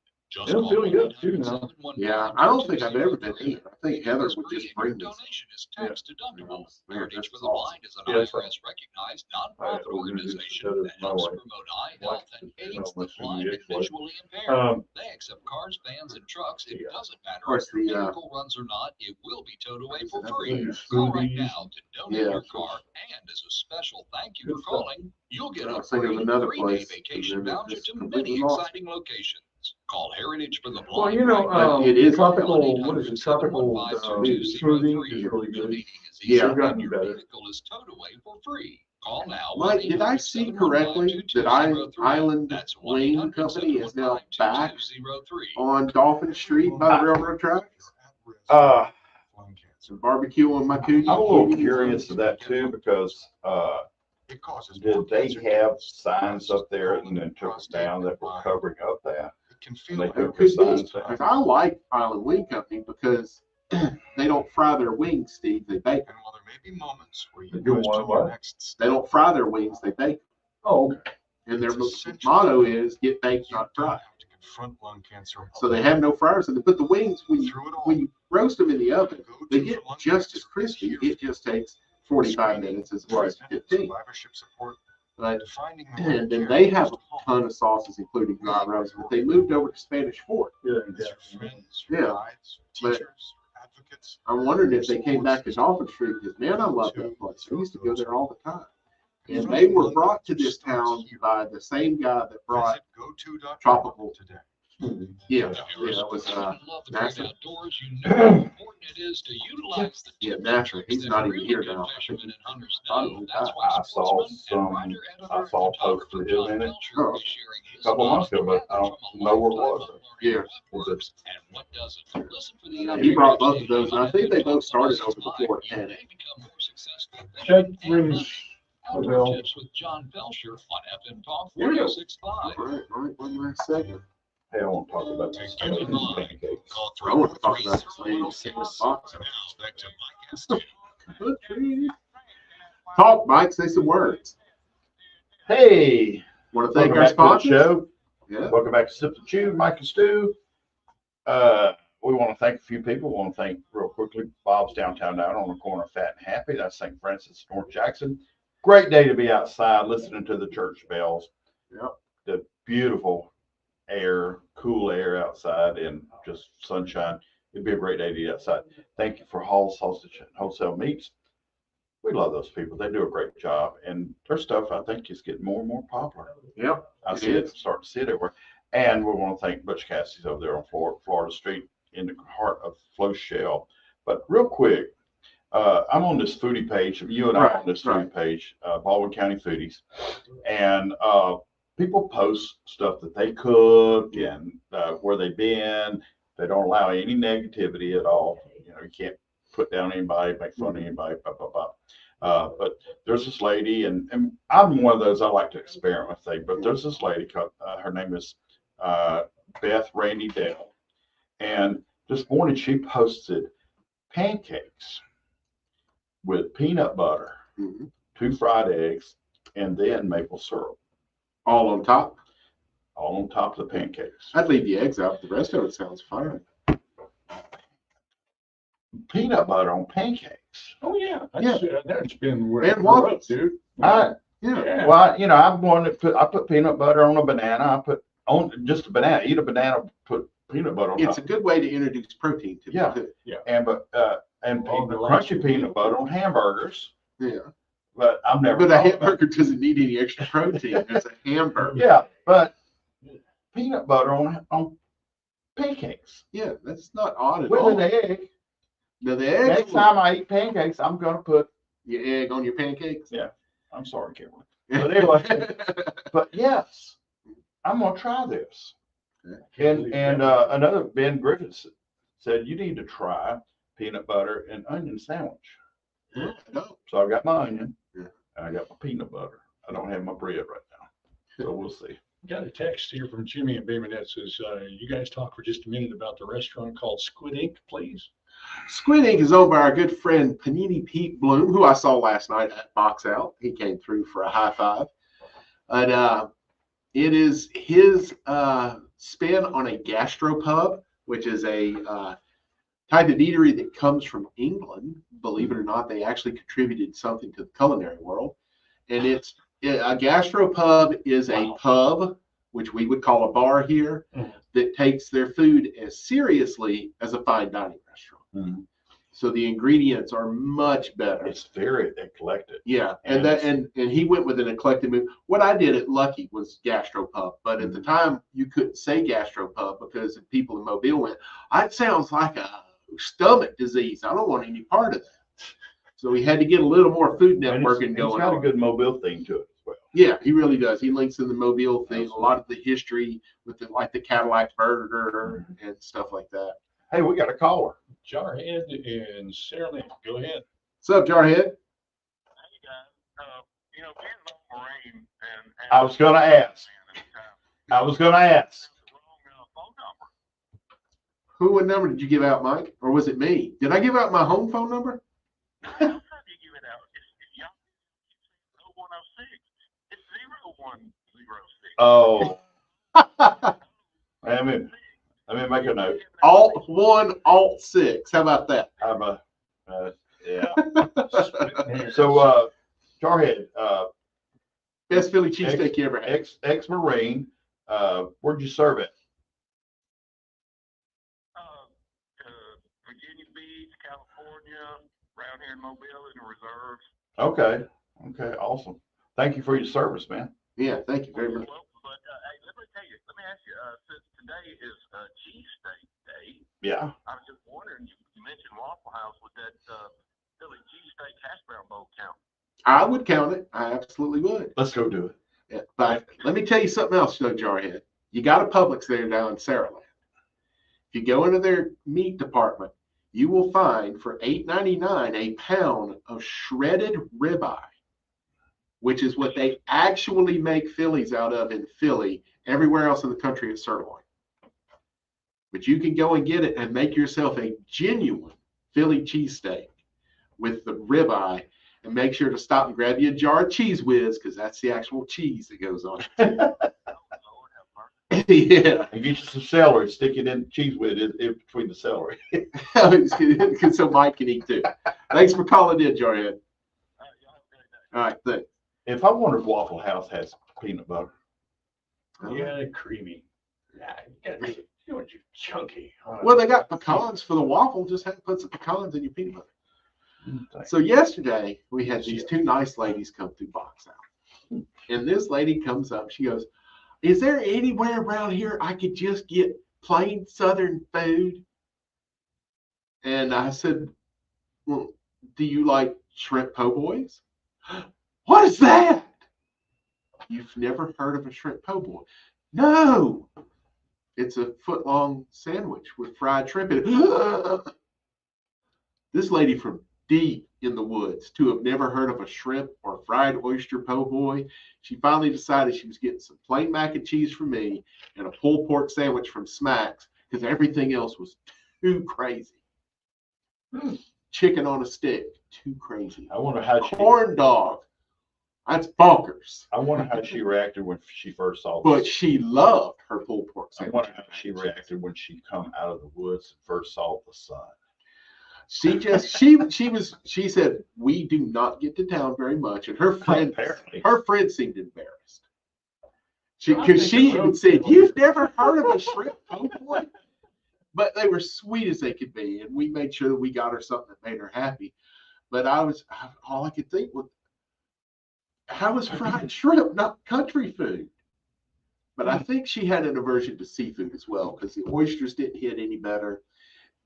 They're feeling good too now. Yeah, I don't think I've ever been either. I think Heather would just bring this. Donation is tax deductible. Man, Heritage that's for the awesome. Blind is an Yeah, that's IRS recognized nonprofit we're gonna do organization some that my helps wife. promote eye health and aids the Much blind and like. visually impaired. Um, They accept cars, vans, and trucks. It Yeah. doesn't matter course, if your the, vehicle runs or not, it will be towed away for That's free. nice. Call right Smoothies. now to donate Yeah. your car, and as a special thank you Good for stuff. calling, you'll get I a was thinking of free another 3-day place, vacation and then voucher it's to completely many lost. exciting locations. Call Heritage for the Blind. well, you know, right now. It is tropical, what is it, tropical smoothie is really good. Donating is Yeah. easy, They've gotten and your better. vehicle is towed away for free. Call now. Mike, did I see correctly that Island That's Wing Company is now back 1-800-715-2203. on Dolphin Street by the railroad tracks? Some barbecue on my cookie. I'm a little curious of that too, because, It causes did they have signs up there and then took them down that were covering up that? It can And feel they like took Could the be. signs down? Because I like Island Wing Company because they don't fry their wings, Steve. They bake them. and while there may be moments where They you do go to what, your what? next step, They don't fry their wings, they bake them. Oh, okay. And their It's essential motto to is get baked, you not don't fried. have to confront lung cancer. So they have no fryers in them. But the wings, when Through it all, you roast them in the oven, go they to get lung just cancer as crispy. here. It just takes 45 minutes as opposed to 15. Survivorship support, But defining the and then care they have close a to home. ton of sauces, including dry roast. But they moved over to Spanish Fort. Yeah, As yeah. your friends, your Yeah. guides, But- teachers, advocates. I'm wondering if they came back to Dolphin Street because man, I love that place. I used to go there all the time. And they were brought to this town by the same guy that brought Visit goto.org Tropical. today. yeah, If you're a it was sportsman and love the great NASA. outdoors, you know how important it is to utilize the Yeah, tips and NASA. tricks He's that not even really here good now. I fishermen think and hunters I- know. That's why I saw sportsman some- and writer, editor, I saw a and post photographer with him John in it Belcher a is sharing his couple months ago, but I don't knowledge from a know where it lifetime was. of learning Yeah. what works and what doesn't. Listen for the Yeah, he brought both of those, and I think they both started over the Florida You Ten. may become more successful That and rings a Outdoor bell. Tips with John Belcher on FM Talk Here we go. 106.5. All right, one last second. Hey, I want to talk about Take this. care of the line. Call I want to talk 343 about this lady sitting in the box. Now back to Mike Astor. Talk, Mike. Say some words. Hey, Want to thank welcome our back to the sponsors? show. Yeah. Welcome back to Sip and Chew, Mike and Stu. We want to thank a few people. We want to thank real quickly Bob's Downtown Down on the corner of Fat and Happy. That's St. Francis, North Jackson. Great day to be outside listening to the church bells. Yep. The beautiful air, cool air outside, and just sunshine. It'd be a great day to be outside. Thank you for Hall's Sausage and Wholesale Meats. We love those people. They do a great job, and their stuff I think is getting more and more popular. Yep. I It see it, is. starting to see it everywhere. And we want to thank Butch Cassidy's over there on Florida Street in the heart of Flow Shell. But real quick, I'm on this foodie page. You and I are on this foodie page, Baldwin County Foodies, and people post stuff that they cook and where they've been. They don't allow any negativity at all. You know, you can't put down anybody, make fun of anybody, blah, blah, blah. But there's this lady, and I'm one of those, I like to experiment with things, but there's this lady, called, her name is Beth Rainey Dale. And this morning she posted pancakes with peanut butter, Mhm. 2 fried eggs, and then maple syrup, All on top. all on top of the pancakes. I'd leave the eggs out. The rest of it sounds fine. Peanut butter on pancakes. Oh, yeah. Yeah. That's been where And I grew up, waffles. dude. Yeah. Yeah. Well, you know, I'm going to I put peanut butter on a banana. I put on just a banana, eat a banana, put peanut butter on It's a top. good way to introduce protein to Yeah. it. And All the crunchy last- peanut butter on hamburgers. Yeah. But I'm never. But a thought about- hamburger doesn't need any extra protein. It's a hamburger. Yeah, but peanut butter on pancakes Yeah, that's not odd at with all. an egg. Now the Next eggs, time I eat pancakes, I'm gonna put. your egg on your pancakes. Yeah. I'm sorry, Kimberly. But anyway, but yes, I'm gonna try this. And another Ben Griffiths said you need to try peanut butter and onion sandwich. No. So I got my onion. Yeah. And I got my peanut butter. I don't have my bread right now, so we'll see. Got a text here from Jimmy and Bayman that says, you guys talk for just a minute about the restaurant called Squid Ink, please. Squid Ink is owned by our good friend Panini Pete Bloom, who I saw last night at Box Out. He came through for a high five. And it is his spin on a gastropub, which is a type of eatery that comes from England. Believe it or not, they actually contributed something to the culinary world. And a gastropub is a pub, which we would call a bar here, that takes their food as seriously as a fine dining restaurant. Mhm. So the ingredients are much better. It's very eclectic. Yeah, and he went with an eclectic move. What I did at Lucky was gastropub, but at the time you couldn't say gastropub because people in Mobile went, "That sounds like a stomach disease. I don't want any part of that." So we had to get a little more food networking It's going got a on. good Mobile thing to it as well. Yeah, he really does. He links in the Mobile thing, a lot of the history with the Cadillac burger and stuff like that. Hey, we got a caller. Jarhead in Saraland. Go ahead. What's up, Jarhead? Hey guys, you know, being an old Marine and I was gonna ask. I was gonna ask. wrong phone number. What number did you give out, Mike? Or was it me? Did I give out my home phone number? How do you give it out? It's y'all 0106. It's 0106. Oh. Let me make a note. Alt 1, Alt 6. How about that? I'm yeah. So, Jarhead, Best Philly cheesesteak you ever had. ex-Marine, where'd you serve it? Virginia Beach, California, around here in Mobile in the reserves. Okay. Okay. Awesome. Thank you for your service, man. Yeah, thank you very much. Well, but hey, let me ask you, since today is cheesesteak day, Yeah. I was just wondering, you mentioned Waffle House, would that Philly cheesesteak hash brown bowl count? I would count it. I absolutely would. Let's go do it. Yeah, but let me tell you something else, though, Jarhead. You got a Publix there down in Saraland. If you go into their meat department, you will find for $8.99 a pound of shredded ribeye, which is what they actually make Phillies out of in Philly. Everywhere else in the country it's sirloin. But you can go and get it and make yourself a genuine Philly cheesesteak with the ribeye, and make sure to stop and grab you a jar of Cheese Whiz, because that's the actual cheese that goes on it. Yeah. And get you some celery, stick it in cheese with it in between the celery. So Mike can eat too. Thanks for calling in, Jarhead. All right, thanks. If I wonder if Waffle House has peanut butter. Yeah, creamy. Yeah, you want your chunky. Well, they got pecans for the waffle. Just have to put some pecans in your peanut butter. So yesterday we had these two nice ladies come through Box Out, and this lady comes up. She goes, "Is there anywhere around here I could just get plain Southern food?" And I said, "Well, do you like shrimp po' boys?" "What is that?" "You've never heard of a shrimp po' boy?" "No. It's a foot-long sandwich with fried shrimp in it." This lady from deep in the woods to have never heard of a shrimp or fried oyster po' boy, she finally decided she was getting some plain mac and cheese from me and a pulled pork sandwich from Smacks, because everything else was too crazy. Chicken on a stick, too crazy. I wonder how she. Corn dog, that's bonkers. I wonder how she reacted when she first saw But this. she loved her pulled pork I sandwich. wonder how she reacted when she come out of the woods and first saw the sun. She said, we do not get to town very much. And her friend seemed embarrassed. Because she even said, you've never heard of a shrimp po' boy? But they were sweet as they could be. And we made sure that we got her something that made her happy. But all I could think was, how is fried shrimp not country food? But I think she had an aversion to seafood as well, because the oysters didn't hit any better.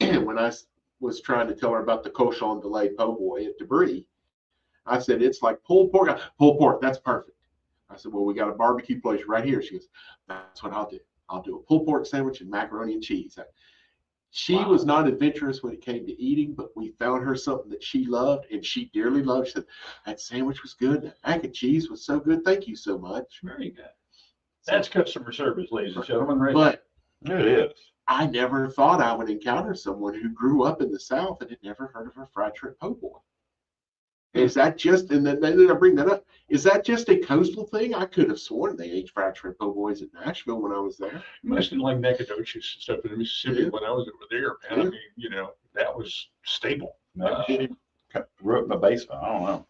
And when I was trying to tell her about the cochon delayed po' boy at Debris, I said, it's like pulled pork. Pulled pork, that's perfect. I said, well, we got a barbecue place right here. She goes, that's what I'll do. I'll do a pulled pork sandwich and macaroni and cheese. She was not adventurous when it came to eating, but we found her something that she loved and she dearly loved. She said, that sandwich was good. That mac and cheese was so good. Thank you so much. Very good. That's customer service, ladies and gentlemen. Right? But It is. I never thought I would encounter someone who grew up in the South and had never heard of a fried shrimp po' boy. Is that just, and then I bring that up, is that just a coastal thing? I could have sworn they ate fried shrimp po' boys in Nashville when I was there. You must have like Nacogdoches and stuff in Mississippi Yeah. when I was over there. Man. I mean, that was staple. Maybe she grew up in the basement. I don't know.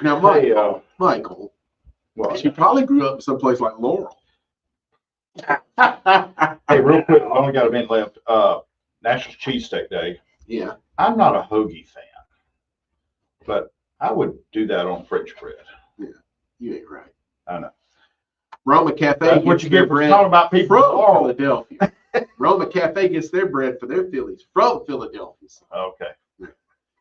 Now, Hey, Michael, well, she probably grew up someplace like Laurel. hey, real quick, I only got a minute left. National Cheesesteak Day. Yeah. I'm not a hoagie fan, but I would do that on French bread. You ain't right. I know. Roma Cafe That's what gets you their get for bread talking about people. from Oh, Philadelphia. Roma Cafe gets their bread for their Phillies from Philadelphia. okay.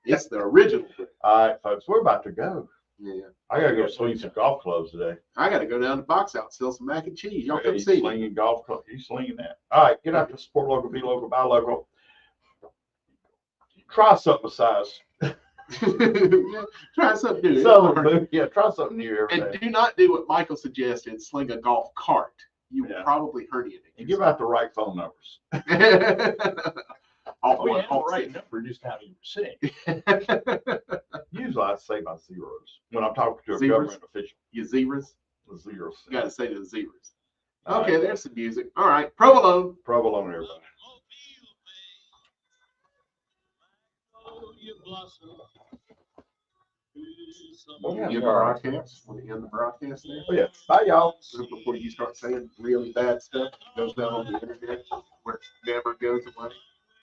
It's the original bread. All right, folks, we're about to go. Yeah. I gotta go swing some golf clubs today. I got to go down to Box Out and sell some mac and cheese. Y'all come You see me. slinging golf club. You slinging that. All right, get out to support local, be local, buy local. Try something besides Try something new. Southern food. Yeah, try something new every And day. do not do what Michael suggested, sling a golf cart. You will Yeah. probably herniate And give out the right phone numbers. it. Oh, yeah, the right number, just how you were saying. Usually I say my zeros when I'm talking to a Zeros? government official. You zebras. The zeros. You got to say the zebras. All Okay, right. there's some music. All right, provolone. Provolone, everybody. You broadcast. Want to end the broadcast there? Oh, yeah. Bye, y'all. Before you start saying really bad stuff, it goes down on the internet where it never goes away.